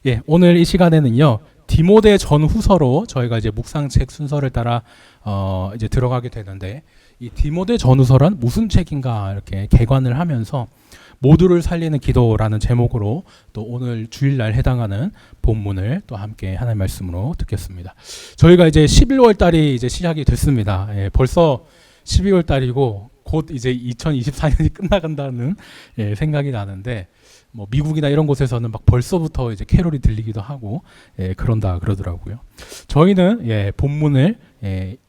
예, 오늘 이 시간에는요, 디모데 전후서로 저희가 이제 묵상책 순서를 따라 이제 들어가게 되는데, 이 디모데 전후서란 무슨 책인가 이렇게 개관을 하면서 모두를 살리는 기도라는 제목으로 또 오늘 주일날 해당하는 본문을 또 함께 하나님의 말씀으로 듣겠습니다. 저희가 이제 11월 달이 이제 시작이 됐습니다. 예, 벌써 12월 달이고 곧 이제 2024년이 끝나간다는 생각이 나는데, 뭐 미국이나 이런 곳에서는 막 벌써부터 이제 캐롤이 들리기도 하고 그런다 그러더라고요. 저희는 본문을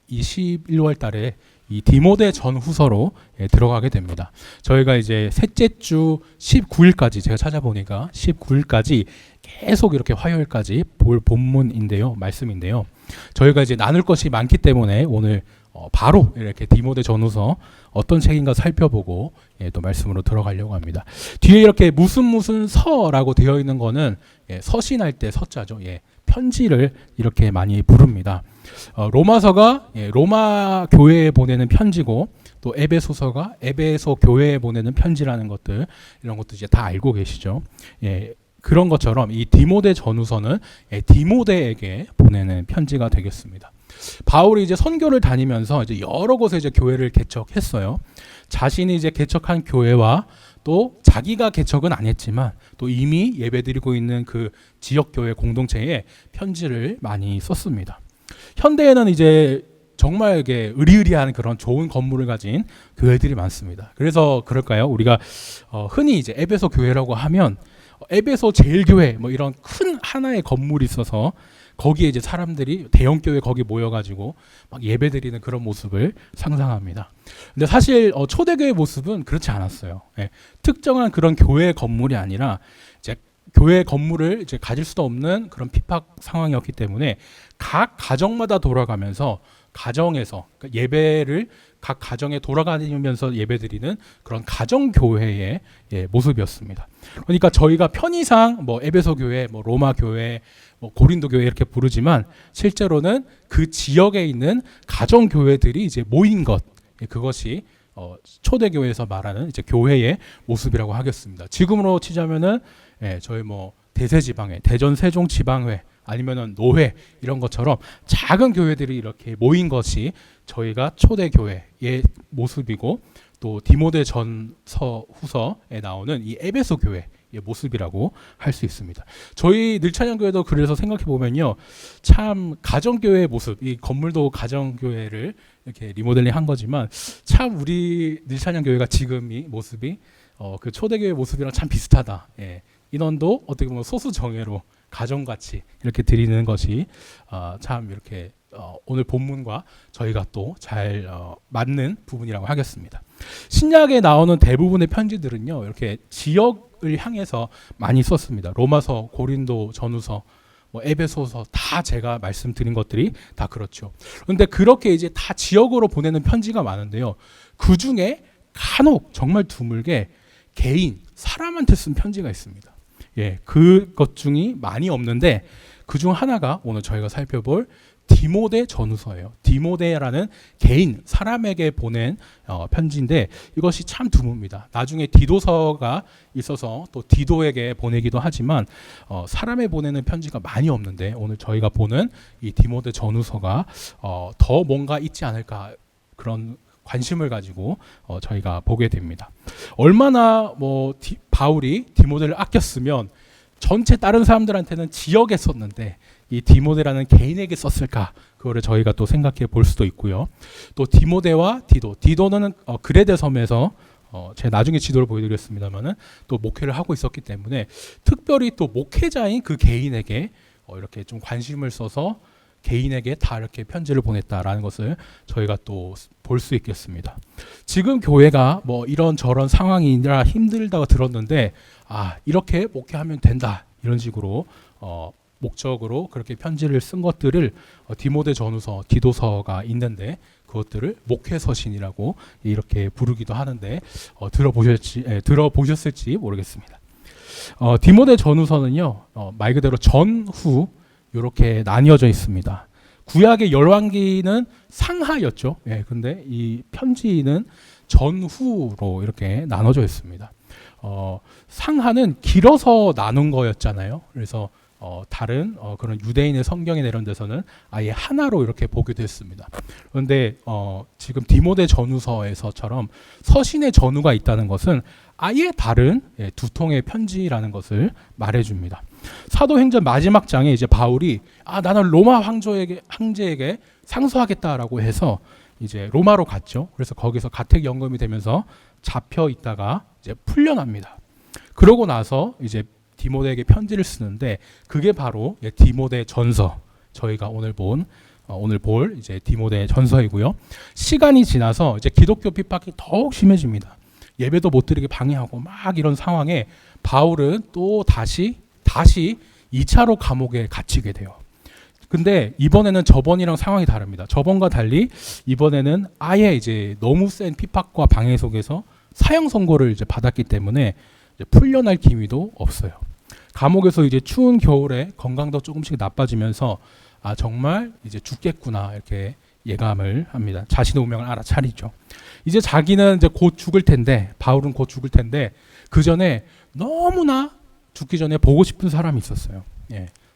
이 11월 달에 이 디모데 전후서로 들어가게 됩니다. 저희가 이제 셋째 주 19일까지 제가 찾아보니까 19일까지 계속 이렇게 화요일까지 볼 본문인데요, 말씀인데요. 저희가 이제 나눌 것이 많기 때문에 오늘 바로 이렇게 디모데 전후서 어떤 책인가 살펴보고 또 말씀으로 들어가려고 합니다. 뒤에 이렇게 무슨 서라고 되어 있는 거는 서신할 때 서자죠. 편지를 이렇게 많이 부릅니다. 로마서가 로마 교회에 보내는 편지고, 또 에베소서가 에베소 교회에 보내는 편지라는 것들, 이런 것도 이제 다 알고 계시죠. 그런 것처럼 이 디모데 전후서는 디모데에게 보내는 편지가 되겠습니다. 바울이 이제 선교를 다니면서 이제 여러 곳에 이제 교회를 개척했어요. 자신이 이제 개척한 교회와 또 자기가 개척은 안 했지만 또 이미 예배드리고 있는 그 지역 교회 공동체에 편지를 많이 썼습니다. 현대에는 이제 정말 이게 의리의리한 그런 좋은 건물을 가진 교회들이 많습니다. 그래서 그럴까요? 우리가 흔히 이제 에베소 교회라고 하면 에베소 제일교회 뭐 이런 큰 하나의 건물이 있어서 거기에 이제 사람들이 대형 교회 거기 모여가지고 막 예배드리는 그런 모습을 상상합니다. 근데 사실 초대교회 모습은 그렇지 않았어요. 특정한 그런 교회 건물이 아니라 이제 교회 건물을 이제 가질 수도 없는 그런 핍박 상황이었기 때문에 각 가정마다 돌아가면서 가정에서 그러니까 예배를 각 가정에 돌아다니면서 예배드리는 그런 가정교회의 모습이었습니다. 그러니까 저희가 편의상 뭐 에베소 교회, 뭐 로마 교회, 뭐 고린도 교회 이렇게 부르지만 실제로는 그 지역에 있는 가정교회들이 이제 모인 것, 그것이 초대교회에서 말하는 이제 교회의 모습이라고 하겠습니다. 지금으로 치자면은 저희 뭐 대세지방회, 대전 세종 지방회, 아니면은 노회 이런 것처럼 작은 교회들이 이렇게 모인 것이 저희가 초대교회의 모습이고, 또 디모데 전서 후서에 나오는 이 에베소 교회의 모습이라고 할 수 있습니다. 저희 늘찬양교회도 그래서 생각해 보면요, 참 가정교회의 모습, 이 건물도 가정교회를 이렇게 리모델링 한 거지만 참 우리 늘찬양교회가 지금 이 모습이 그 초대교회 모습이랑 참 비슷하다. 인원도 어떻게 보면 소수 정예로 가정같이 이렇게 드리는 것이 참 이렇게 오늘 본문과 저희가 또 잘 맞는 부분이라고 하겠습니다. 신약에 나오는 대부분의 편지들은요, 이렇게 지역을 향해서 많이 썼습니다. 로마서, 고린도 전후서, 뭐 에베소서 다 제가 말씀드린 것들이 다 그렇죠. 그런데 그렇게 이제 다 지역으로 보내는 편지가 많은데요, 그 중에 간혹 정말 드물게 개인 사람한테 쓴 편지가 있습니다. 그것 중이 많이 없는데 그 중 하나가 오늘 저희가 살펴볼 디모데 전후서예요. 디모데라는 개인 사람에게 보낸 편지인데 이것이 참 드뭅니다. 나중에 디도서가 있어서 또 디도에게 보내기도 하지만 사람에 보내는 편지가 많이 없는데 오늘 저희가 보는 이 디모데 전후서가 더 뭔가 있지 않을까, 그런 관심을 가지고 저희가 보게 됩니다. 얼마나 바울이 디모데를 아꼈으면 전체 다른 사람들한테는 지역에 썼는데 이 디모데라는 개인에게 썼을까, 그거를 저희가 또 생각해 볼 수도 있고요. 또 디모데와 디도는 그레데 섬에서 제가 나중에 지도를 보여드리겠습니다만은 또 목회를 하고 있었기 때문에 특별히 또 목회자인 그 개인에게 이렇게 좀 관심을 써서 개인에게 다 이렇게 편지를 보냈다라는 것을 저희가 또 볼 수 있겠습니다. 지금 교회가 뭐 이런 저런 상황이라 힘들다고 들었는데 이렇게 목회하면 된다, 이런 식으로 목적으로 그렇게 편지를 쓴 것들을 디모데 전후서, 디도서가 있는데 그것들을 목회서신이라고 이렇게 부르기도 하는데 들어보셨을지 모르겠습니다. 디모데 전후서는요, 말 그대로 전후 이렇게 나뉘어져 있습니다. 구약의 열왕기는 상하였죠. 근데 이 편지는 전후로 이렇게 나눠져 있습니다. 상하는 길어서 나눈 거였잖아요. 그래서 다른 그런 유대인의 성경에 내려온 데서는 아예 하나로 이렇게 보기도 했습니다. 그런데 지금 디모데 전후서에서처럼 서신의 전후가 있다는 것은 아예 다른 두 통의 편지라는 것을 말해줍니다. 사도행전 마지막 장에 이제 바울이 나는 로마 황제에게 상소하겠다라고 해서 이제 로마로 갔죠. 그래서 거기서 가택 연금이 되면서 잡혀 있다가 이제 풀려납니다. 그러고 나서 이제 디모데에게 편지를 쓰는데 그게 바로 디모데 전서, 저희가 오늘 볼 이제 디모데 전서이고요. 시간이 지나서 이제 기독교 핍박이 더욱 심해집니다. 예배도 못 드리게 방해하고 막 이런 상황에 바울은 또 다시 2차로 감옥에 갇히게 돼요. 근데 이번에는 저번이랑 상황이 다릅니다. 저번과 달리 이번에는 아예 이제 너무 센 핍박과 방해 속에서 사형 선고를 이제 받았기 때문에 이제 풀려날 기미도 없어요. 감옥에서 이제 추운 겨울에 건강도 조금씩 나빠지면서 정말 이제 죽겠구나 이렇게 예감을 합니다. 자신의 운명을 알아차리죠. 이제 자기는 이제 곧 죽을 텐데, 바울은 곧 죽을 텐데 그 전에 너무나 죽기 전에 보고 싶은 사람이 있었어요.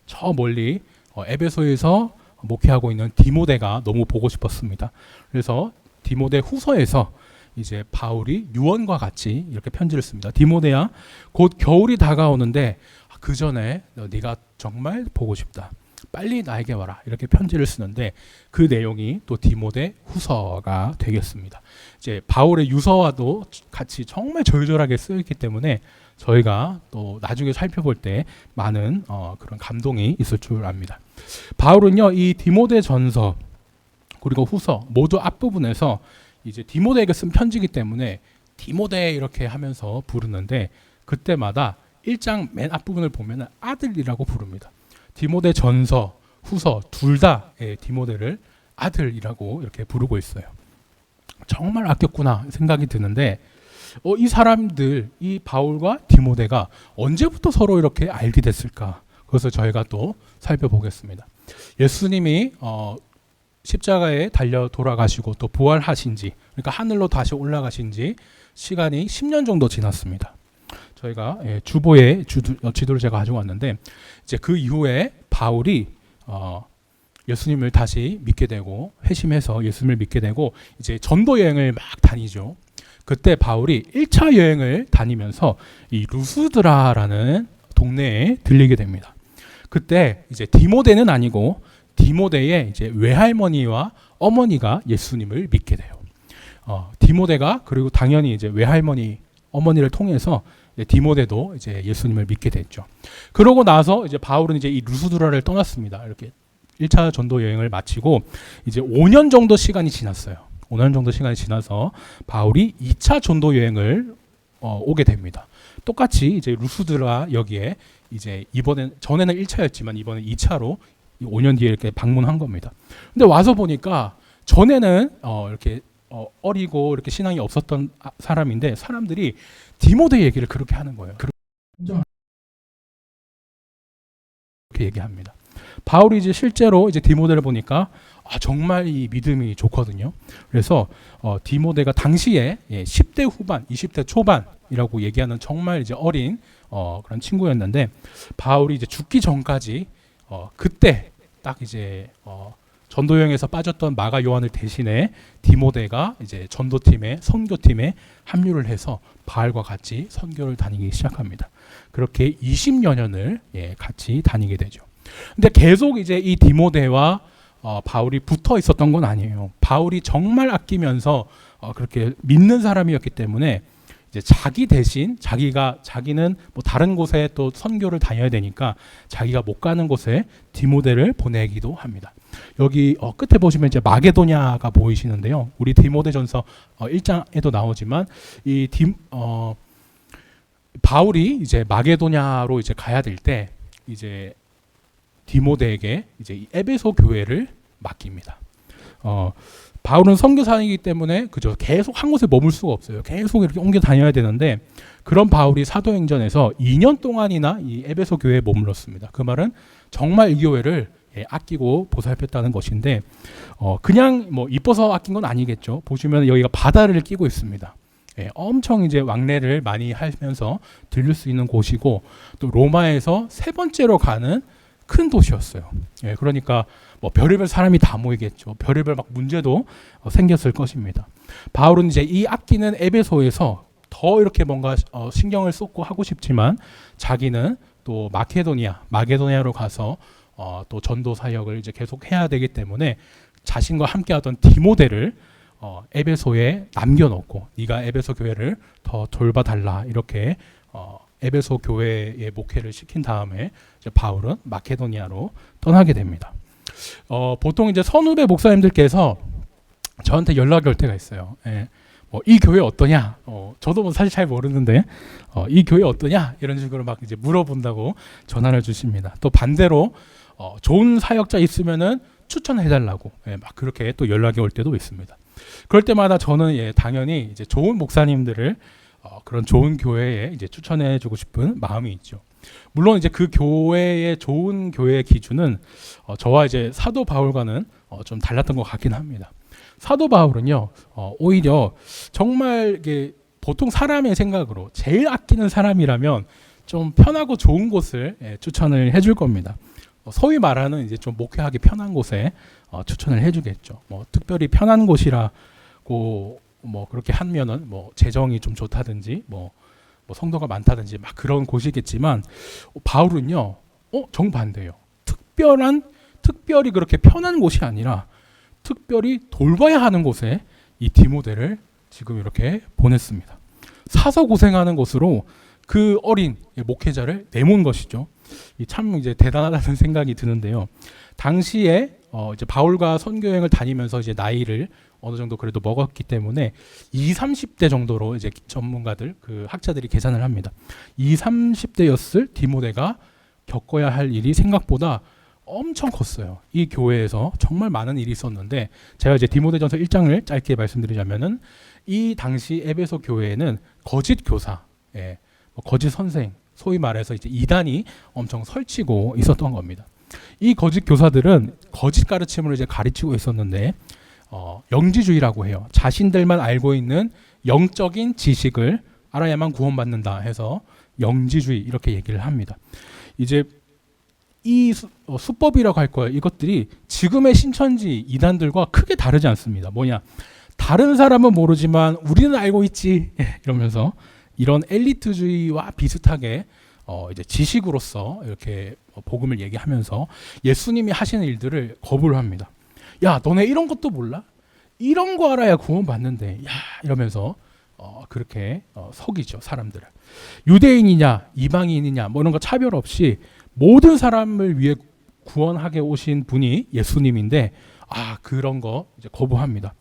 저 멀리 에베소에서 목회하고 있는 디모데가 너무 보고 싶었습니다. 그래서 디모데 후서에서 이제 바울이 유언과 같이 이렇게 편지를 씁니다. 디모데야, 곧 겨울이 다가오는데 그 전에 네가 정말 보고 싶다. 빨리 나에게 와라. 이렇게 편지를 쓰는데 그 내용이 또 디모데 후서가 되겠습니다. 이제 바울의 유서와도 같이 정말 절절하게 쓰였기 때문에 저희가 또 나중에 살펴볼 때 많은 그런 감동이 있을 줄 압니다. 바울은요, 이 디모데 전서 그리고 후서 모두 앞부분에서 이제 디모데에게 쓴 편지이기 때문에 디모데 이렇게 하면서 부르는데 그때마다 1장 맨 앞부분을 보면 아들이라고 부릅니다. 디모데 전서, 후서 둘 다 디모데를 아들이라고 이렇게 부르고 있어요. 정말 아꼈구나 생각이 드는데 이 사람들, 이 바울과 디모데가 언제부터 서로 이렇게 알게 됐을까? 그것을 저희가 또 살펴보겠습니다. 예수님이 십자가에 달려 돌아가시고 또 부활하신 지, 그러니까 하늘로 다시 올라가신 지 시간이 10년 정도 지났습니다. 저희가 주보에 지도를 제가 가지고 왔는데 이제 그 이후에 바울이 예수님을 다시 믿게 되고 회심해서 예수님을 믿게 되고 이제 전도 여행을 막 다니죠. 그때 바울이 1차 여행을 다니면서 이 루스드라라는 동네에 들리게 됩니다. 그때 이제 디모데는 아니고 디모데의 이제 외할머니와 어머니가 예수님을 믿게 돼요. 디모데가 그리고 당연히 이제 외할머니 어머니를 통해서 디모데도 이제 예수님을 믿게 됐죠. 그러고 나서 이제 바울은 이제 이 루스드라를 떠났습니다. 이렇게 1차 전도 여행을 마치고 이제 5년 정도 시간이 지났어요. 5년 정도 시간이 지나서 바울이 2차 전도 여행을 오게 됩니다. 똑같이 이제 루스드라 여기에 이제 전에는 1차였지만 이번에 2차로 5년 뒤에 이렇게 방문한 겁니다. 근데 와서 보니까 전에는 이렇게 어리고 이렇게 신앙이 없었던 사람인데 사람들이 디모데 얘기를 그렇게 하는 거예요. 그렇게 얘기합니다. 바울이 이제 실제로 이제 디모데를 보니까 정말 이 믿음이 좋거든요. 그래서 디모데가 당시에 10대 후반, 20대 초반이라고 얘기하는 정말 이제 어린 그런 친구였는데 바울이 이제 죽기 전까지 그때 딱 이제 전도 여행에서 빠졌던 마가 요한을 대신해 디모데가 이제 전도팀에 선교팀에 합류를 해서 바울과 같이 선교를 다니기 시작합니다. 그렇게 20여 년을 같이 다니게 되죠. 근데 계속 이제 이 디모데와 바울이 붙어 있었던 건 아니에요. 바울이 정말 아끼면서 그렇게 믿는 사람이었기 때문에 이제 자기 대신 자기는 뭐 다른 곳에 또 선교를 다녀야 되니까 자기가 못 가는 곳에 디모데를 보내기도 합니다. 여기 끝에 보시면 이제 마게도냐가 보이시는데요. 우리 디모데전서 1장에도 나오지만 바울이 이제 마게도냐로 이제 가야 될 때 이제 디모데에게 이제 이 에베소 교회를 맡깁니다. 바울은 선교사이기 때문에 그죠, 계속 한 곳에 머물 수가 없어요. 계속 이렇게 옮겨 다녀야 되는데 그런 바울이 사도행전에서 2년 동안이나 이 에베소 교회에 머물렀습니다. 그 말은 정말 이 교회를 아끼고 보살폈다는 것인데 그냥 뭐 이뻐서 아낀 건 아니겠죠. 보시면 여기가 바다를 끼고 있습니다. 엄청 이제 왕래를 많이 하면서 들릴 수 있는 곳이고 또 로마에서 세 번째로 가는 큰 도시였어요. 예, 그러니까 뭐 별의별 사람이 다 모이겠죠. 별의별 막 문제도 생겼을 것입니다. 바울은 이제 이 아끼는 에베소에서 더 이렇게 뭔가 신경을 쏟고 하고 싶지만 자기는 또 마게도니아로 가서 또 전도 사역을 이제 계속 해야 되기 때문에 자신과 함께하던 디모데를 에베소에 남겨놓고 네가 에베소 교회를 더 돌봐달라 이렇게 에베소 교회의 목회를 시킨 다음에 이제 바울은 마케도니아로 떠나게 됩니다. 보통 이제 선후배 목사님들께서 저한테 연락이 올 때가 있어요. 예. 이 교회 어떠냐? 저도 뭐 사실 잘 모르는데 이 교회 어떠냐? 이런 식으로 막 이제 물어본다고 전화를 주십니다. 또 반대로 좋은 사역자 있으면은 추천해달라고 막 그렇게 또 연락이 올 때도 있습니다. 그럴 때마다 저는 당연히 이제 좋은 목사님들을 그런 좋은 교회에 이제 추천해주고 싶은 마음이 있죠. 물론 이제 그 교회의 좋은 교회의 기준은 저와 이제 사도 바울과는 좀 달랐던 것 같긴 합니다. 사도 바울은요, 오히려 정말 이게 보통 사람의 생각으로 제일 아끼는 사람이라면 좀 편하고 좋은 곳을 추천을 해줄 겁니다. 소위 말하는 이제 좀 목회하기 편한 곳에 추천을 해주겠죠. 뭐 특별히 편한 곳이라고 뭐 그렇게 하면은 뭐 재정이 좀 좋다든지 뭐 성도가 많다든지 막 그런 곳이겠지만 바울은요, 정반대예요. 특별히 그렇게 편한 곳이 아니라 특별히 돌봐야 하는 곳에 이 디모데를 지금 이렇게 보냈습니다. 사서 고생하는 곳으로 그 어린 목회자를 내몬 것이죠. 참 이제 대단하다는 생각이 드는데요. 당시에 이제 바울과 선교여행을 다니면서 이제 나이를 어느 정도 그래도 먹었기 때문에 30대 정도로 이제 전문가들 그 학자들이 계산을 합니다. 30대였을 디모데가 겪어야 할 일이 생각보다 엄청 컸어요. 이 교회에서 정말 많은 일이 있었는데 제가 이제 디모데전서 1장을 짧게 말씀드리자면은 이 당시 에베소 교회에는 거짓 교사, 거짓 선생, 소위 말해서 이제 이단이 엄청 설치고 있었던 겁니다. 이 거짓 교사들은 거짓 가르침을 이제 가르치고 있었는데 영지주의라고 해요. 자신들만 알고 있는 영적인 지식을 알아야만 구원받는다 해서 영지주의 이렇게 얘기를 합니다. 이제 이 수법이라고 할 거예요. 이것들이 지금의 신천지 이단들과 크게 다르지 않습니다. 뭐냐? 다른 사람은 모르지만 우리는 알고 있지. 이러면서 이런 엘리트주의와 비슷하게 이제 지식으로서 이렇게 복음을 얘기하면서 예수님이 하시는 일들을 거부를 합니다. 야, 너네 이런 것도 몰라? 이런 거 알아야 구원받는데. 야, 이러면서 그렇게 속이죠, 사람들을. 유대인이냐, 이방인이냐, 뭐 이런 거 차별 없이 모든 사람을 위해 구원하게 오신 분이 예수님인데, 그런 거 이제 거부합니다.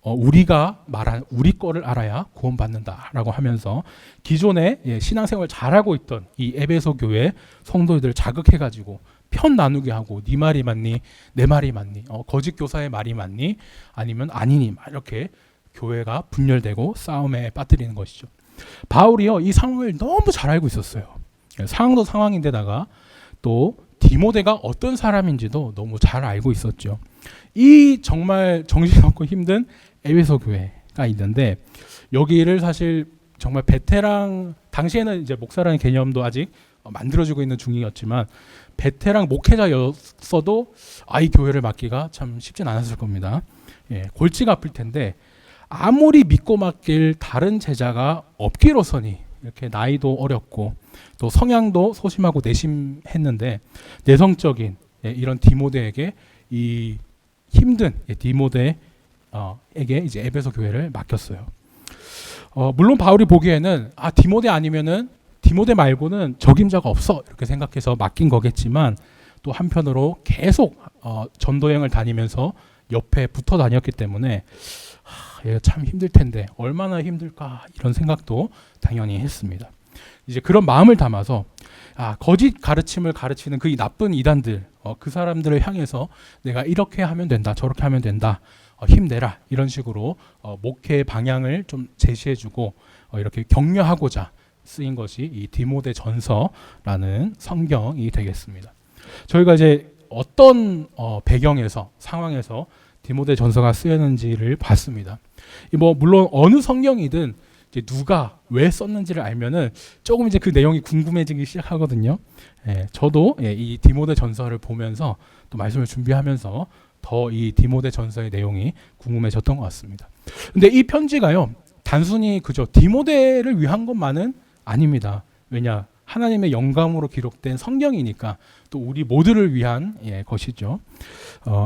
우리가 말한 우리 거를 알아야 구원받는다라고 하면서 기존에 신앙생활 잘하고 있던 이 에베소 교회 성도들을 자극해가지고 편 나누게 하고 네 말이 맞니? 내 말이 맞니? 거짓 교사의 말이 맞니? 아니면 아니니? 막 이렇게 교회가 분열되고 싸움에 빠뜨리는 것이죠. 바울이요, 이 상황을 너무 잘 알고 있었어요. 상황도 상황인데다가 또 디모데가 어떤 사람인지도 너무 잘 알고 있었죠. 이 정말 정신없고 힘든 에베소 교회가 있는데 여기를 사실 정말 베테랑, 당시에는 이제 목사라는 개념도 아직 만들어지고 있는 중이었지만 베테랑 목회자였어도 이 교회를 맡기가 참 쉽진 않았을 겁니다. 골치가 아플 텐데 아무리 믿고 맡길 다른 제자가 없기로서니 이렇게 나이도 어렸고 또 성향도 소심하고 내심했는데 내성적인 이런 디모데에게 이 힘든 디모데에게 이제 에베소 교회를 맡겼어요. 물론 바울이 보기에는 디모데 아니면은 디모데 말고는 적임자가 없어 이렇게 생각해서 맡긴 거겠지만 또 한편으로 계속 전도여행을 다니면서 옆에 붙어 다녔기 때문에 얘가 참 힘들 텐데 얼마나 힘들까 이런 생각도 당연히 했습니다. 이제 그런 마음을 담아서 거짓 가르침을 가르치는 그 나쁜 이단들 그 사람들을 향해서 내가 이렇게 하면 된다 저렇게 하면 된다 힘내라 이런 식으로 목회 방향을 좀 제시해주고 이렇게 격려하고자 쓰인 것이 이 디모데 전서라는 성경이 되겠습니다. 저희가 이제 어떤 배경에서 상황에서 디모데 전서가 쓰였는지를 봤습니다. 물론 어느 성경이든 이제 누가 왜 썼는지를 알면은 조금 이제 그 내용이 궁금해지기 시작하거든요. 저도 이 디모데 전서를 보면서 또 말씀을 준비하면서 더 이 디모데 전서의 내용이 궁금해졌던 것 같습니다. 근데 이 편지가요, 단순히 그저 디모데를 위한 것만은 아닙니다. 왜냐? 하나님의 영감으로 기록된 성경이니까 또 우리 모두를 위한 것이죠.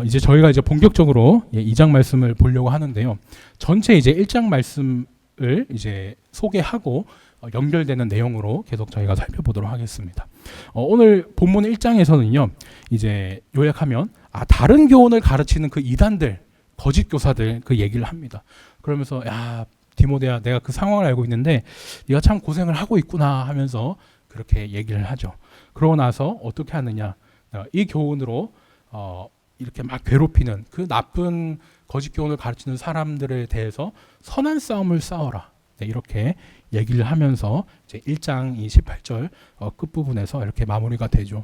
이제 저희가 이제 본격적으로 2장 말씀을 보려고 하는데요. 전체 이제 1장 말씀을 이제 소개하고 연결되는 내용으로 계속 저희가 살펴보도록 하겠습니다. 오늘 본문 1장에서는요. 이제 요약하면 다른 교훈을 가르치는 그 이단들, 거짓 교사들 그 얘기를 합니다. 그러면서 야, 디모데야, 내가 그 상황을 알고 있는데 네가 참 고생을 하고 있구나 하면서 그렇게 얘기를 하죠. 그러고 나서 어떻게 하느냐? 이 교훈으로 이렇게 막 괴롭히는 그 나쁜 거짓 교훈을 가르치는 사람들에 대해서 선한 싸움을 싸워라. 이렇게 얘기를 하면서 이제 1장 18절 끝부분에서 이렇게 마무리가 되죠.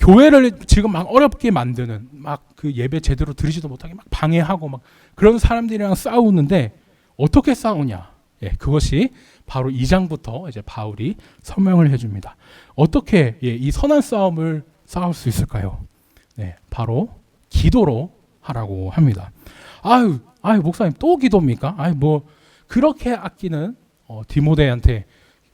교회를 지금 막 어렵게 만드는, 막 그 예배 제대로 드리지도 못하게 막 방해하고 막 그런 사람들이랑 싸우는데 어떻게 싸우냐? 그것이 바로 2장부터 이제 바울이 설명을 해줍니다. 어떻게 이 선한 싸움을 싸울 수 있을까요? 바로 기도로 하라고 합니다. 아유 목사님 또 기도입니까? 뭐 그렇게 아끼는 디모데한테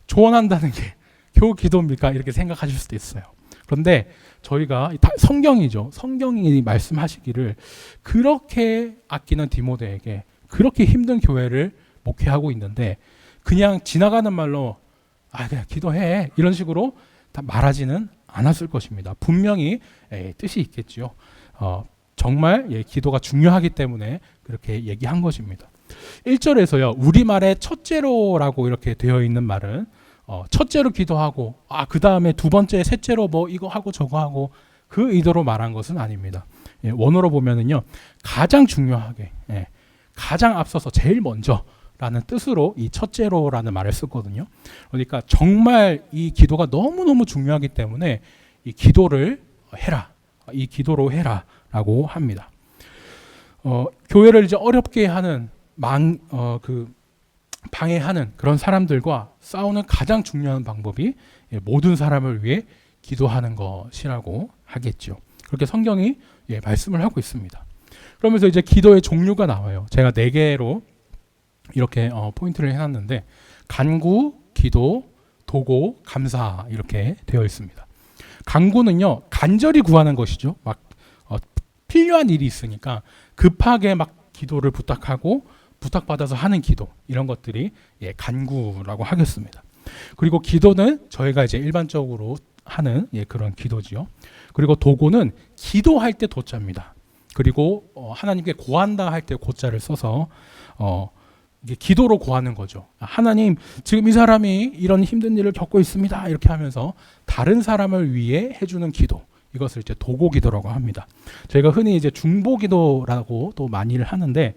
조언한다는 게 겨우 기도입니까? 이렇게 생각하실 수도 있어요. 그런데 저희가 성경이죠. 성경이 말씀하시기를 그렇게 아끼는 디모데에게 그렇게 힘든 교회를 목회하고 있는데 그냥 지나가는 말로 그냥 기도해 이런 식으로 다 말하지는 않았을 것입니다. 분명히 뜻이 있겠죠. 정말 기도가 중요하기 때문에 그렇게 얘기한 것입니다. 1절에서요. 우리말에 첫째로라고 이렇게 되어 있는 말은 첫째로 기도하고 그 다음에 두 번째, 셋째로 뭐 이거 하고 저거 하고 그 의도로 말한 것은 아닙니다. 원어로 보면은요. 가장 중요하게 가장 앞서서 제일 먼저 라는 뜻으로 이 첫째로라는 말을 썼거든요. 그러니까 정말 이 기도가 너무너무 중요하기 때문에 이 기도를 해라. 이 기도로 해라 라고 합니다. 교회를 이제 어렵게 하는 방해하는 그런 사람들과 싸우는 가장 중요한 방법이 모든 사람을 위해 기도하는 것이라고 하겠죠. 그렇게 성경이 말씀을 하고 있습니다. 그러면서 이제 기도의 종류가 나와요. 제가 4개로 이렇게 포인트를 해놨는데 간구, 기도, 도고, 감사 이렇게 되어 있습니다. 간구는요 간절히 구하는 것이죠. 막 필요한 일이 있으니까 급하게 막 기도를 부탁하고 부탁받아서 하는 기도 이런 것들이 간구라고 하겠습니다. 그리고 기도는 저희가 이제 일반적으로 하는 그런 기도지요. 그리고 도고는 기도할 때 도자입니다. 그리고 하나님께 고한다 할 때 고자를 써서 이게 기도로 고하는 거죠. 하나님 지금 이 사람이 이런 힘든 일을 겪고 있습니다. 이렇게 하면서 다른 사람을 위해 해주는 기도. 이것을 이제 도고 기도라고 합니다. 저희가 흔히 이제 중보 기도라고 또 많이를 하는데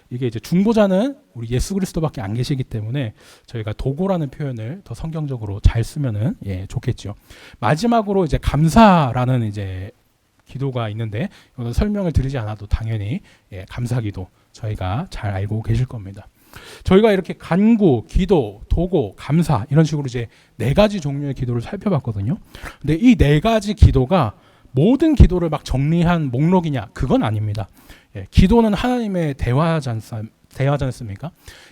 이게 이제 중보자는 우리 예수 그리스도밖에 안 계시기 때문에 저희가 도고라는 표현을 더 성경적으로 잘 쓰면은 좋겠죠. 마지막으로 이제 감사라는 이제 기도가 있는데 이건 설명을 드리지 않아도 당연히 감사기도 저희가 잘 알고 계실 겁니다. 저희가 이렇게 간구, 기도, 도고, 감사 이런 식으로 이제 4가지 종류의 기도를 살펴봤거든요. 근데 이 4가지 기도가 모든 기도를 막 정리한 목록이냐? 그건 아닙니다. 기도는 하나님의 대화지 않습니까?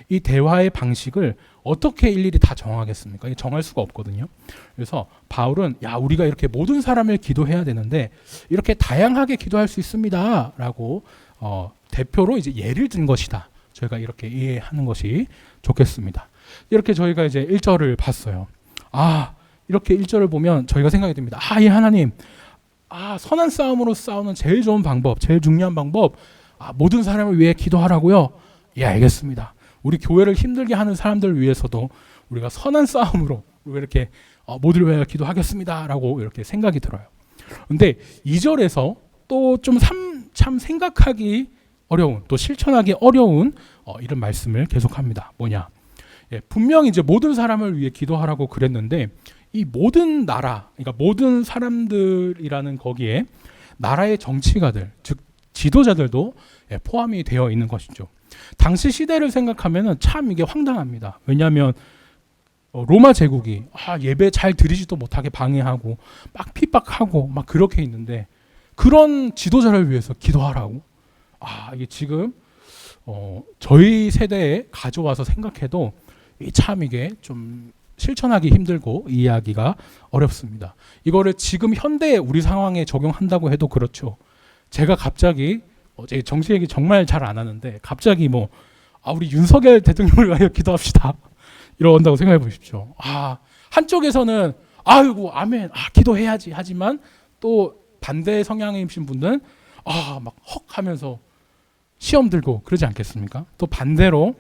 이 대화의 방식을 어떻게 일일이 다 정하겠습니까? 정할 수가 없거든요. 그래서 바울은 우리가 이렇게 모든 사람을 기도해야 되는데 이렇게 다양하게 기도할 수 있습니다. 라고 대표로 이제 예를 든 것이다. 저희가 이렇게 이해하는 것이 좋겠습니다. 이렇게 저희가 이제 1절을 봤어요. 이렇게 1절을 보면 저희가 생각이 듭니다. 이 하나님, 선한 싸움으로 싸우는 제일 좋은 방법, 제일 중요한 방법, 모든 사람을 위해 기도하라고요? 알겠습니다. 우리 교회를 힘들게 하는 사람들을 위해서도 우리가 선한 싸움으로 우리가 이렇게 모두를 위해 기도하겠습니다라고 이렇게 생각이 들어요. 그런데 2절에서 또 좀 참 생각하기 어려운, 또 실천하기 어려운 이런 말씀을 계속합니다. 뭐냐? 분명히 이제 모든 사람을 위해 기도하라고 그랬는데 이 모든 나라, 그러니까 모든 사람들이라는 거기에 나라의 정치가들, 즉 지도자들도 포함이 되어 있는 것이죠. 당시 시대를 생각하면 참 이게 황당합니다. 왜냐하면 로마 제국이 예배 잘 드리지도 못하게 방해하고 막 핍박하고 막 그렇게 있는데 그런 지도자를 위해서 기도하라고. 이게 지금 저희 세대에 가져와서 생각해도 참 이게 좀 실천하기 힘들고 이해하기가 어렵습니다. 이거를 지금 현대 우리 상황에 적용한다고 해도 그렇죠. 제가 갑자기 제 정치 얘기 정말 잘 안 하는데 갑자기 우리 윤석열 대통령을 위하여 기도합시다 이런다고 생각해 보십시오. 한쪽에서는 아이고 아멘 기도해야지 하지만 또 반대 성향이신 분들은 막 헉 하면서 시험 들고 그러지 않겠습니까? 또 반대로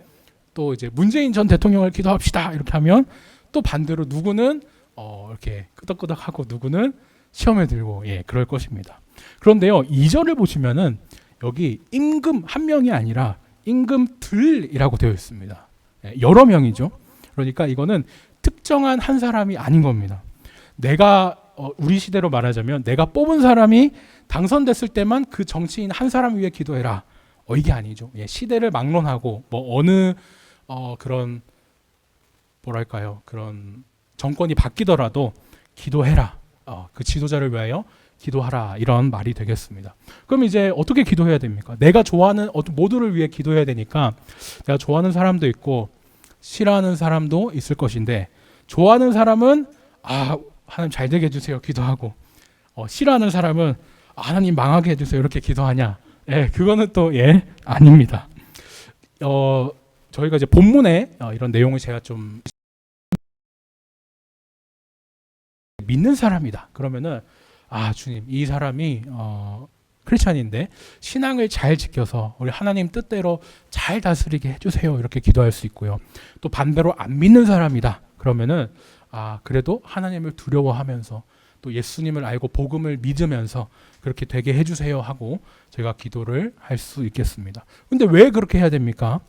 또 이제 문재인 전 대통령을 기도합시다 이렇게 하면 또 반대로 누구는 이렇게 끄덕끄덕하고 누구는 시험에 들고 그럴 것입니다. 그런데요 2절을 보시면은 여기 임금 한 명이 아니라 임금들이라고 되어 있습니다. 여러 명이죠. 그러니까 이거는 특정한 한 사람이 아닌 겁니다. 내가 우리 시대로 말하자면 내가 뽑은 사람이 당선됐을 때만 그 정치인 한 사람 위해 기도해라. 이게 아니죠. 시대를 막론하고 어느 그런 뭐랄까요 그런 정권이 바뀌더라도 기도해라. 그 지도자를 위하여 기도하라 이런 말이 되겠습니다. 그럼 이제 어떻게 기도해야 됩니까? 내가 좋아하는 모두를 위해 기도해야 되니까 내가 좋아하는 사람도 있고 싫어하는 사람도 있을 것인데 좋아하는 사람은 하나님 잘 되게 해주세요 기도하고 싫어하는 사람은 하나님 망하게 해주세요 이렇게 기도하냐? 그거는 또 아닙니다. 저희가 이제 본문에 이런 내용을 제가 좀 믿는 사람이다. 그러면은 주님 이 사람이 크리스찬인데 신앙을 잘 지켜서 우리 하나님 뜻대로 잘 다스리게 해주세요 이렇게 기도할 수 있고요. 또 반대로 안 믿는 사람이다. 그러면은 그래도 하나님을 두려워하면서 또 예수님을 알고 복음을 믿으면서 그렇게 되게 해주세요 하고 제가 기도를 할 수 있겠습니다. 근데 왜 그렇게 해야 됩니까?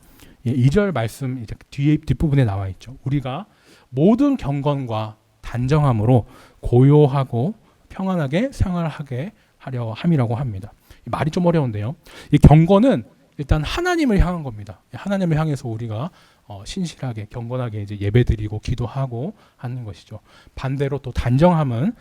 2절 말씀 이제 뒷부분에 나와 있죠. 우리가 모든 경건과 단정함으로 고요하고 평안하게 생활하게 하려 함이라고 합니다. 말이 좀 어려운데요. 이 경건은 일단 하나님을 향한 겁니다. 하나님을 향해서 우리가 신실하게 경건하게 이제 예배드리고 기도하고 하는 것이죠. 반대로 또 단정함은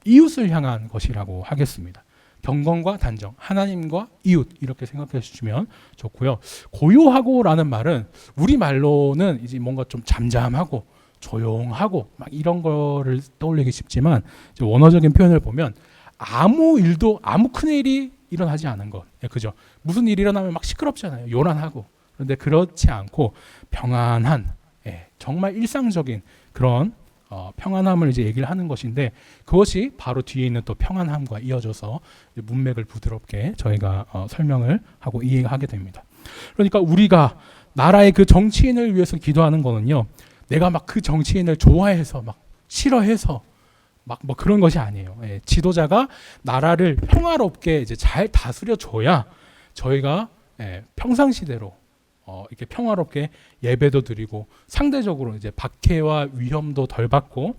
이웃을 향한 것이라고 하겠습니다. 경건과 단정, 하나님과 이웃 이렇게 생각해 주시면 좋고요. 고요하고라는 말은 우리 말로는 이제 뭔가 좀 잠잠하고 조용하고 막 이런 거를 떠올리기 쉽지만 원어적인 표현을 보면 아무 큰 일이 일어나지 않은 것, 그죠? 무슨 일이 일어나면 막 시끄럽잖아요. 요란하고. 그런데 그렇지 않고 평안한, 정말 일상적인 그런 평안함을 이제 얘기를 하는 것인데 그것이 바로 뒤에 있는 또 평안함과 이어져서 문맥을 부드럽게 저희가 설명을 하고 이해하게 됩니다. 그러니까 우리가 나라의 그 정치인을 위해서 기도하는 거는요. 내가 막 그 정치인을 좋아해서 막 싫어해서 막 그런 것이 아니에요. 지도자가 나라를 평화롭게 이제 잘 다스려 줘야 저희가 평상시대로 이렇게 평화롭게 예배도 드리고 상대적으로 이제 박해와 위험도 덜 받고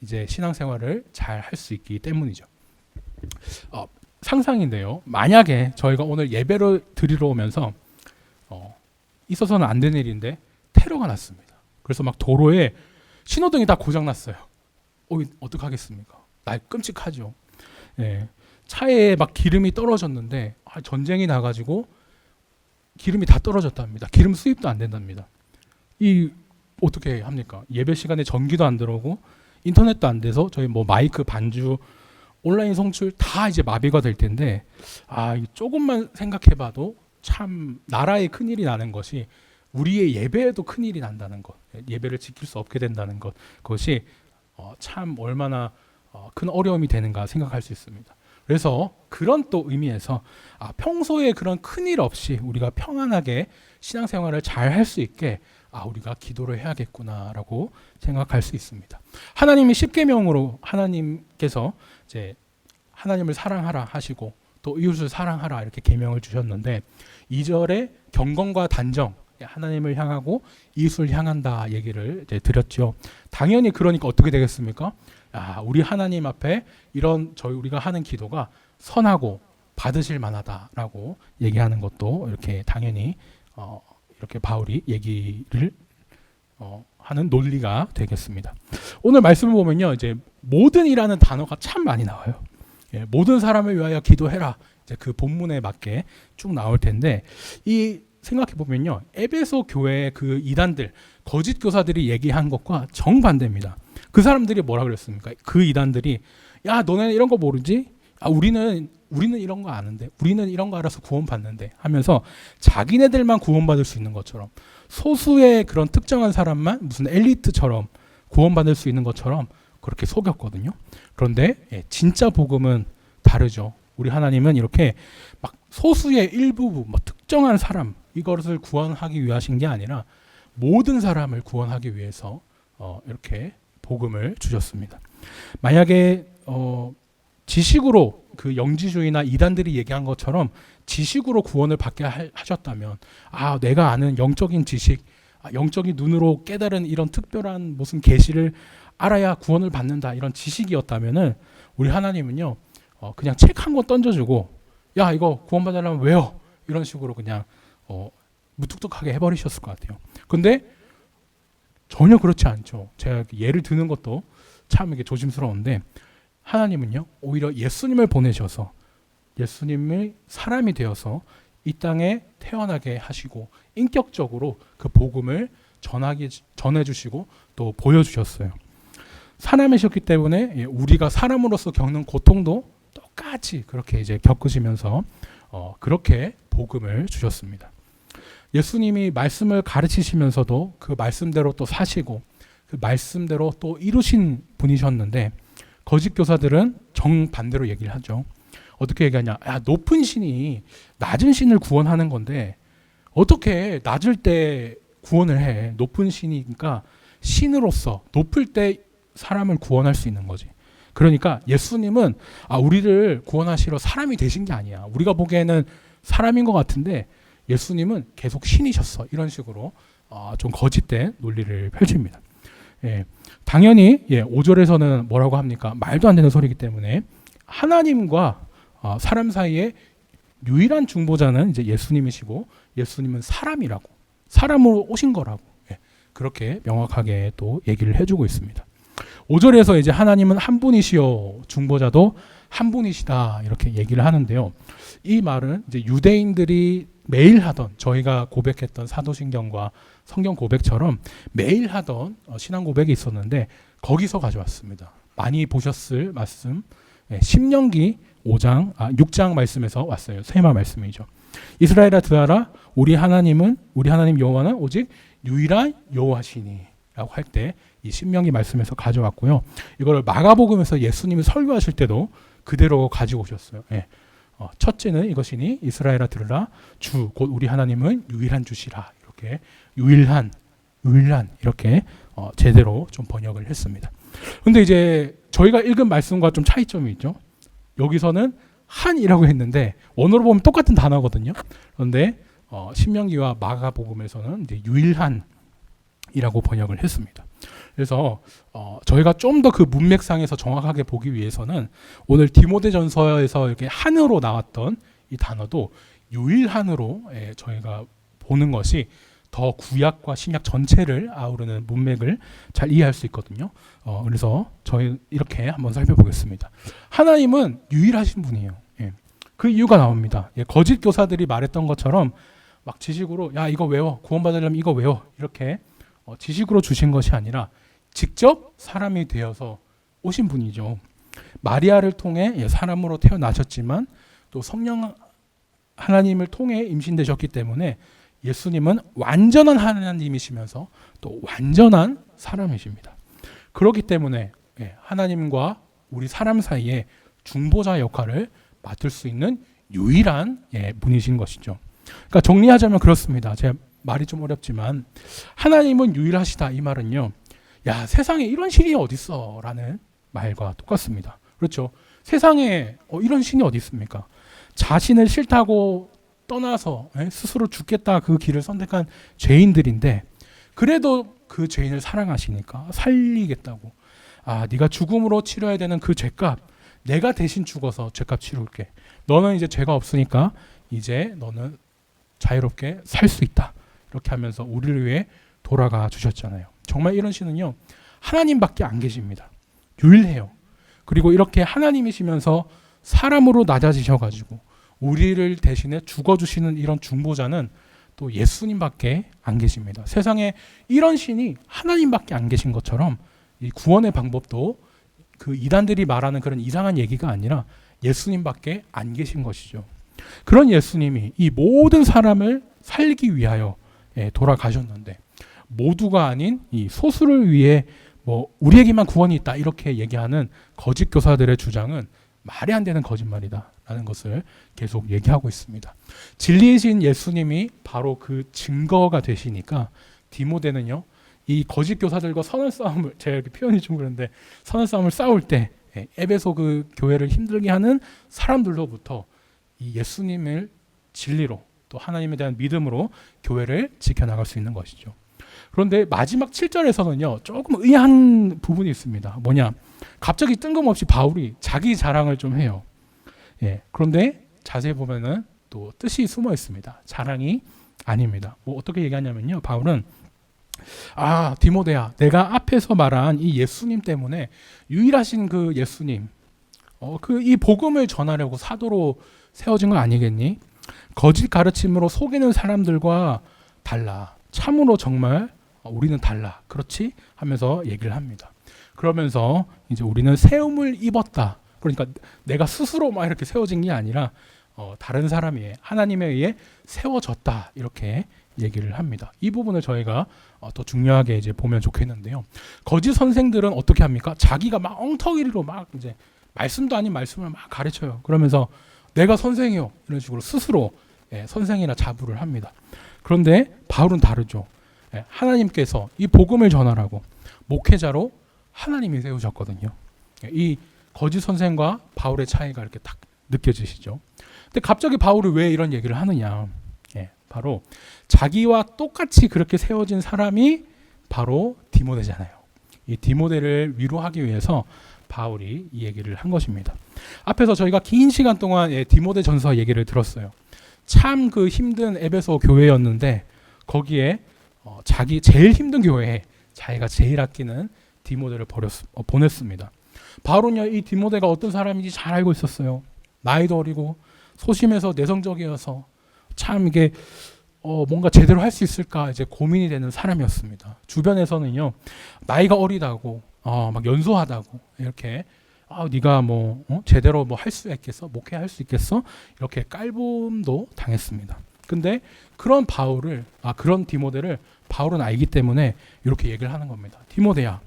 이제 신앙생활을 잘 할 수 있기 때문이죠. 상상인데요. 만약에 저희가 오늘 예배를 드리러 오면서 있어서는 안 되는 일인데 테러가 났습니다. 그래서 막 도로에 신호등이 다 고장났어요. 어떡하겠습니까? 날 끔찍하죠. 차에 막 기름이 떨어졌는데 전쟁이 나가지고 기름이 다 떨어졌답니다. 기름 수입도 안 된답니다. 어떻게 합니까? 예배 시간에 전기도 안 들어오고 인터넷도 안 돼서 저희 마이크 반주 온라인 송출 다 이제 마비가 될 텐데 조금만 생각해봐도 참 나라에 큰일이 나는 것이 우리의 예배에도 큰일이 난다는 것, 예배를 지킬 수 없게 된다는 것, 그것이 참 얼마나 큰 어려움이 되는가 생각할 수 있습니다. 그래서 그런 또 의미에서 평소에 그런 큰일 없이 우리가 평안하게 신앙생활을 잘 할 수 있게 우리가 기도를 해야겠구나라고 생각할 수 있습니다. 하나님이 십계명으로 하나님께서 이제 하나님을 사랑하라 하시고 또 이웃을 사랑하라 이렇게 계명을 주셨는데 2절에 경건과 단정 하나님을 향하고 이웃을 향한다 얘기를 이제 드렸죠. 당연히 그러니까 어떻게 되겠습니까? 우리 하나님 앞에 우리가 하는 기도가 선하고 받으실 만하다라고 얘기하는 것도 이렇게 당연히 이렇게 바울이 얘기를 하는 논리가 되겠습니다. 오늘 말씀을 보면요, 이제 모든이라는 단어가 참 많이 나와요. 예, 모든 사람을 위하여 기도해라. 이제 그 본문에 맞게 쭉 나올 텐데, 이 생각해 보면요, 에베소 교회의 그 이단들, 거짓 교사들이 얘기한 것과 정반대입니다. 그 사람들이 뭐라 그랬습니까? 그 이단들이 야, 너네는 이런 거 모르지? 아, 우리는 이런 거 아는데, 우리는 이런 거 알아서 구원받는데 하면서 자기네들만 구원받을 수 있는 것처럼, 소수의 그런 특정한 사람만 무슨 엘리트처럼 구원받을 수 있는 것처럼 그렇게 속였거든요. 그런데 진짜 복음은 다르죠. 우리 하나님은 이렇게 막 소수의 일부 뭐 특정한 사람 이것을 구원하기 위하신 게 아니라 모든 사람을 구원하기 위해서 이렇게 복음을 주셨습니다. 만약에 지식으로 그 영지주의나 이단들이 얘기한 것처럼 지식으로 구원을 받게 하셨다면, 아, 내가 아는 영적인 지식, 영적인 눈으로 깨달은 이런 특별한 무슨 계시를 알아야 구원을 받는다, 이런 지식이었다면은 우리 하나님은요, 그냥 책 한 권 던져주고, 야, 이거 구원받으려면 외워, 이런 식으로 그냥 무뚝뚝하게 해버리셨을 것 같아요. 근데 전혀 그렇지 않죠. 제가 예를 드는 것도 참 이게 조심스러운데, 하나님은요, 오히려 예수님을 보내셔서 예수님이 사람이 되어서 이 땅에 태어나게 하시고 인격적으로 그 복음을 전해주시고 또 보여주셨어요. 사람이셨기 때문에 우리가 사람으로서 겪는 고통도 똑같이 그렇게 이제 겪으시면서 그렇게 복음을 주셨습니다. 예수님이 말씀을 가르치시면서도 그 말씀대로 또 사시고 그 말씀대로 또 이루신 분이셨는데, 거짓 교사들은 정반대로 얘기를 하죠. 어떻게 얘기하냐? 야, 높은 신이 낮은 신을 구원하는 건데 어떻게 낮을 때 구원을 해? 높은 신이니까 신으로서 높을 때 사람을 구원할 수 있는 거지. 그러니까 예수님은 우리를 구원하시러 사람이 되신 게 아니야. 우리가 보기에는 사람인 것 같은데 예수님은 계속 신이셨어. 이런 식으로 좀 거짓된 논리를 펼칩니다. 예, 당연히 5절에서는 뭐라고 합니까? 말도 안 되는 소리이기 때문에 하나님과 사람 사이에 유일한 중보자는 이제 예수님이시고, 예수님은 사람이라고, 사람으로 오신 거라고 그렇게 명확하게 또 얘기를 해주고 있습니다. 5절에서 이제 하나님은 한 분이시요 중보자도 한 분이시다 이렇게 얘기를 하는데요. 이 말은 이제 유대인들이 매일 하던, 저희가 고백했던 사도신경과 성경 고백처럼 매일 하던 신앙 고백이 있었는데 거기서 가져왔습니다. 많이 보셨을 말씀, 신명기 6장 말씀에서 왔어요. 세마 말씀이죠. 이스라엘아 들으라, 우리 하나님 여호와는 오직 유일한 여호와시니 라고 할 때 이 신명기 말씀에서 가져왔고요. 이걸 마가복음에서 예수님이 설교하실 때도 그대로 가지고 오셨어요. 첫째는 이것이니 이스라엘아 들으라, 주 곧 우리 하나님은 유일한 주시라. 이렇게 유일한 이렇게 제대로 좀 번역을 했습니다. 근데 이제 저희가 읽은 말씀과 좀 차이점이 있죠. 여기서는 한이라고 했는데 원어로 보면 똑같은 단어거든요. 그런데 신명기와 마가복음에서는 이제 유일한이라고 번역을 했습니다. 그래서 저희가 좀 더 그 문맥상에서 정확하게 보기 위해서는 오늘 디모데전서에서 이렇게 한으로 나왔던 이 단어도 유일한으로 저희가 보는 것이 더 구약과 신약 전체를 아우르는 문맥을 잘 이해할 수 있거든요. 그래서 저희 이렇게 한번 살펴보겠습니다. 하나님은 유일하신 분이에요. 그 이유가 나옵니다. 거짓 교사들이 말했던 것처럼 막 지식으로 야, 이거 외워, 구원받으려면 이거 외워, 이렇게 지식으로 주신 것이 아니라 직접 사람이 되어서 오신 분이죠. 마리아를 통해 사람으로 태어나셨지만 또 성령 하나님을 통해 임신되셨기 때문에 예수님은 완전한 하나님이시면서 또 완전한 사람이십니다. 그렇기 때문에 하나님과 우리 사람 사이에 중보자 역할을 맡을 수 있는 유일한 분이신 것이죠. 그러니까 정리하자면 그렇습니다. 제가 말이 좀 어렵지만 하나님은 유일하시다, 이 말은요, 야, 세상에 이런 신이 어딨어 라는 말과 똑같습니다. 그렇죠. 세상에 이런 신이 어디 있습니까? 자신을 싫다고 떠나서 스스로 죽겠다 그 길을 선택한 죄인들인데 그래도 그 죄인을 사랑하시니까 살리겠다고, 네가 죽음으로 치러야 되는 그 죄값 내가 대신 죽어서 죄값 치룰게. 너는 이제 죄가 없으니까 이제 너는 자유롭게 살 수 있다. 이렇게 하면서 우리를 위해 돌아가 주셨잖아요. 정말 이런 신은요, 하나님밖에 안 계십니다. 유일해요. 그리고 이렇게 하나님이시면서 사람으로 낮아지셔가지고 우리를 대신에 죽어주시는 이런 중보자는 또 예수님밖에 안 계십니다. 세상에 이런 신이 하나님밖에 안 계신 것처럼 이 구원의 방법도 그 이단들이 말하는 그런 이상한 얘기가 아니라 예수님밖에 안 계신 것이죠. 그런 예수님이 이 모든 사람을 살리기 위하여 돌아가셨는데, 모두가 아닌 이 소수를 위해 뭐 우리에게만 구원이 있다 이렇게 얘기하는 거짓 교사들의 주장은 말이 안 되는 거짓말이다라는 것을 계속 얘기하고 있습니다. 진리이신 예수님이 바로 그 증거가 되시니까 디모데는요, 이 거짓 교사들과 선한 싸움을, 제가 이렇게 표현이 좀 그런데 선한 싸움을 싸울 때 에베소 그 교회를 힘들게 하는 사람들로부터 이 예수님을 진리로 또 하나님에 대한 믿음으로 교회를 지켜나갈 수 있는 것이죠. 그런데 마지막 7절에서는요, 조금 의아한 부분이 있습니다. 뭐냐, 갑자기 뜬금없이 바울이 자기 자랑을 좀 해요. 그런데 자세히 보면은 또 뜻이 숨어 있습니다. 자랑이 아닙니다. 뭐 어떻게 얘기하냐면요, 바울은 디모데야, 내가 앞에서 말한 이 예수님 때문에 유일하신 그 예수님, 이 복음을 전하려고 사도로 세워진 거 아니겠니? 거짓 가르침으로 속이는 사람들과 달라. 참으로 정말 우리는 달라. 그렇지? 하면서 얘기를 합니다. 그러면서 이제 우리는 세움을 입었다. 그러니까 내가 스스로 막 이렇게 세워진 게 아니라 다른 사람이 하나님에 의해 세워졌다. 이렇게 얘기를 합니다. 이 부분을 저희가 더 중요하게 이제 보면 좋겠는데요. 거짓 선생들은 어떻게 합니까? 자기가 막 엉터리로 막 이제 말씀도 아닌 말씀을 막 가르쳐요. 그러면서 내가 선생이요 이런 식으로 스스로 선생이나 자부를 합니다. 그런데 바울은 다르죠. 하나님께서 이 복음을 전하라고 목회자로 하나님이 세우셨거든요. 이 거짓 선생과 바울의 차이가 이렇게 딱 느껴지시죠. 근데 갑자기 바울이 왜 이런 얘기를 하느냐? 바로 자기와 똑같이 그렇게 세워진 사람이 바로 디모데잖아요. 이 디모데를 위로하기 위해서 바울이 이 얘기를 한 것입니다. 앞에서 저희가 긴 시간 동안 디모데 전서 얘기를 들었어요. 참 그 힘든 에베소 교회였는데 거기에 자기 제일 힘든 교회에 자기가 제일 아끼는 디모데를 보냈습니다. 바울은요, 이 디모데가 어떤 사람인지 잘 알고 있었어요. 나이도 어리고 소심해서 내성적이어서 참 이게 뭔가 제대로 할 수 있을까 이제 고민이 되는 사람이었습니다. 주변에서는요, 나이가 어리다고 막 연소하다고 이렇게 네가 뭐 제대로 뭐 할 수 있겠어? 목회할 수 있겠어? 이렇게 깔봄도 당했습니다. 근데 그런 그런 디모데를 바울은 알기 때문에 이렇게 얘기를 하는 겁니다. 디모데야,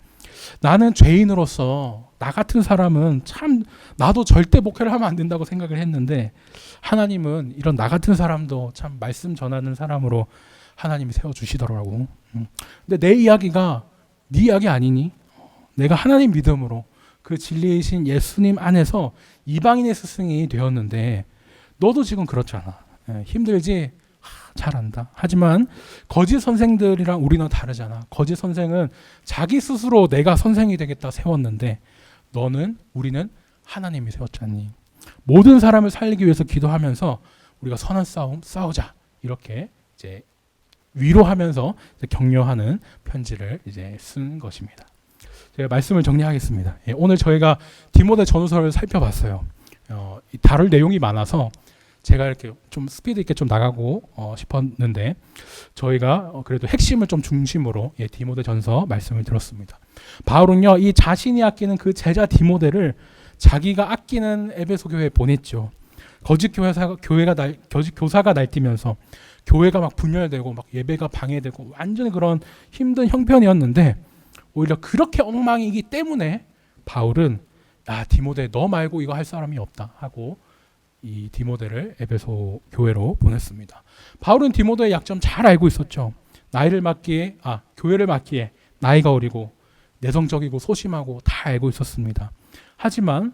나는 죄인으로서 나 같은 사람은 참 나도 절대 목회를 하면 안 된다고 생각을 했는데 하나님은 이런 나 같은 사람도 참 말씀 전하는 사람으로 하나님이 세워주시더라고. 근데 내 이야기가 네 이야기 아니니? 내가 하나님 믿음으로 그 진리이신 예수님 안에서 이방인의 스승이 되었는데 너도 지금 그렇잖아. 힘들지? 잘한다. 하지만 거짓 선생들이랑 우리는 다르잖아. 거짓 선생은 자기 스스로 내가 선생이 되겠다 세웠는데 우리는 하나님이 세웠잖니. 모든 사람을 살리기 위해서 기도하면서 우리가 선한 싸움 싸우자. 이렇게 이제 위로하면서 이제 격려하는 편지를 이제 쓴 것입니다. 제가 말씀을 정리하겠습니다. 오늘 저희가 디모데 전후서를 살펴봤어요. 다룰 내용이 많아서 제가 이렇게 좀 스피드 있게 좀 나가고 싶었는데 저희가 그래도 핵심을 좀 중심으로 디모데 전서 말씀을 들었습니다. 바울은요, 이 자신이 아끼는 그 제자 디모데를 자기가 아끼는 에베소 교회에 보냈죠. 거짓 교사가 날뛰면서 교회가 막 분열되고 막 예배가 방해되고 완전히 그런 힘든 형편이었는데 오히려 그렇게 엉망이기 때문에 바울은 디모데 너 말고 이거 할 사람이 없다 하고 이 디모데를 에베소 교회로 보냈습니다. 바울은 디모데의 약점 잘 알고 있었죠. 교회를 맡기에 나이가 어리고 내성적이고 소심하고 다 알고 있었습니다. 하지만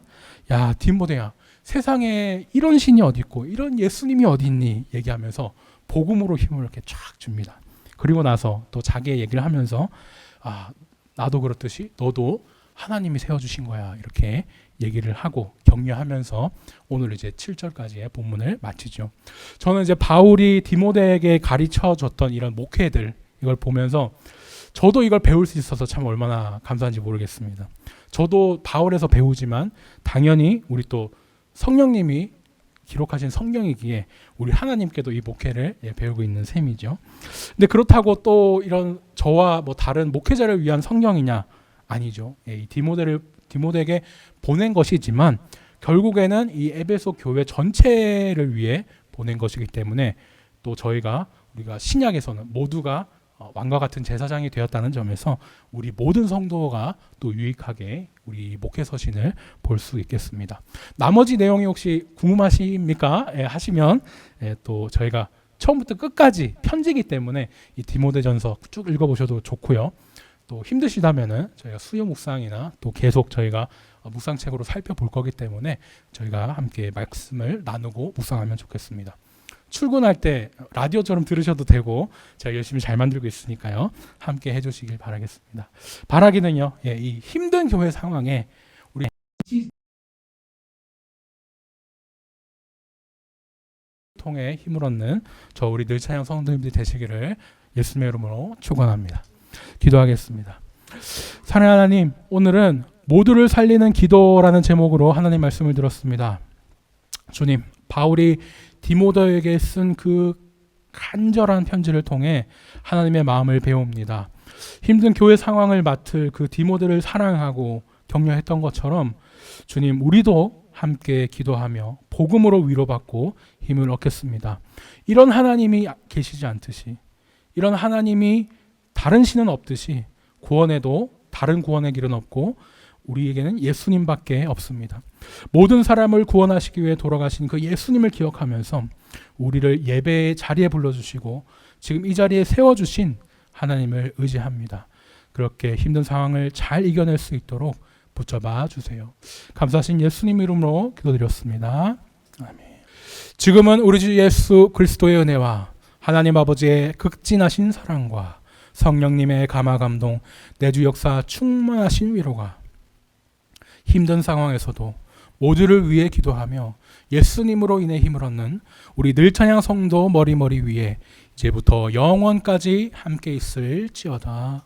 디모데야, 세상에 이런 신이 어디 있고 이런 예수님이 어디 있니? 얘기하면서 복음으로 힘을 이렇게 쫙 줍니다. 그리고 나서 또 자기의 얘기를 하면서 나도 그렇듯이 너도 하나님이 세워주신 거야. 이렇게 얘기를 하고 격려하면서 오늘 이제 7절까지의 본문을 마치죠. 저는 이제 바울이 디모데에게 가르쳐 줬던 이런 목회들 이걸 보면서 저도 이걸 배울 수 있어서 참 얼마나 감사한지 모르겠습니다. 저도 바울에서 배우지만 당연히 우리 또 성령님이 기록하신 성경이기에 우리 하나님께도 이 목회를 배우고 있는 셈이죠. 근데 그렇다고 또 이런 저와 뭐 다른 목회자를 위한 성경이냐? 아니죠. 이 디모데에게 보낸 것이지만 결국에는 이 에베소 교회 전체를 위해 보낸 것이기 때문에 또 우리가 신약에서는 모두가 왕과 같은 제사장이 되었다는 점에서 우리 모든 성도가 또 유익하게 우리 목회 서신을 볼 수 있겠습니다. 나머지 내용이 혹시 궁금하십니까? 하시면 또 저희가 처음부터 끝까지 편지이기 때문에 이 디모데전서 쭉 읽어보셔도 좋고요. 또 힘드시다면은 저희가 수요 묵상이나 또 계속 저희가 묵상책으로 살펴볼 거기 때문에 저희가 함께 말씀을 나누고 묵상하면 좋겠습니다. 출근할 때 라디오처럼 들으셔도 되고 제가 열심히 잘 만들고 있으니까요. 함께 해주시길 바라겠습니다. 바라기는요. 이 힘든 교회 상황에 우리 통해 힘을 얻는 우리 늘찬양 성도님들 되시기를 예수님의 이름으로 축원합니다. 기도하겠습니다. 사랑하는 하나님, 오늘은 모두를 살리는 기도라는 제목으로 하나님 말씀을 들었습니다. 주님, 바울이 디모데에게 쓴 그 간절한 편지를 통해 하나님의 마음을 배웁니다. 힘든 교회 상황을 맡을 그 디모데를 사랑하고 격려했던 것처럼 주님, 우리도 함께 기도하며 복음으로 위로받고 힘을 얻겠습니다. 이런 하나님이 계시지 않듯이, 이런 하나님이 다른 신은 없듯이 구원에도 다른 구원의 길은 없고 우리에게는 예수님밖에 없습니다. 모든 사람을 구원하시기 위해 돌아가신 그 예수님을 기억하면서 우리를 예배의 자리에 불러주시고 지금 이 자리에 세워주신 하나님을 의지합니다. 그렇게 힘든 상황을 잘 이겨낼 수 있도록 붙잡아 주세요. 감사하신 예수님 이름으로 기도드렸습니다. 아멘. 지금은 우리 주 예수 그리스도의 은혜와 하나님 아버지의 극진하신 사랑과 성령님의 감화 감동, 내주 역사 충만하신 위로가 힘든 상황에서도 모두를 위해 기도하며 예수님으로 인해 힘을 얻는 우리 늘찬양 성도 머리머리 위에 이제부터 영원까지 함께 있을지어다.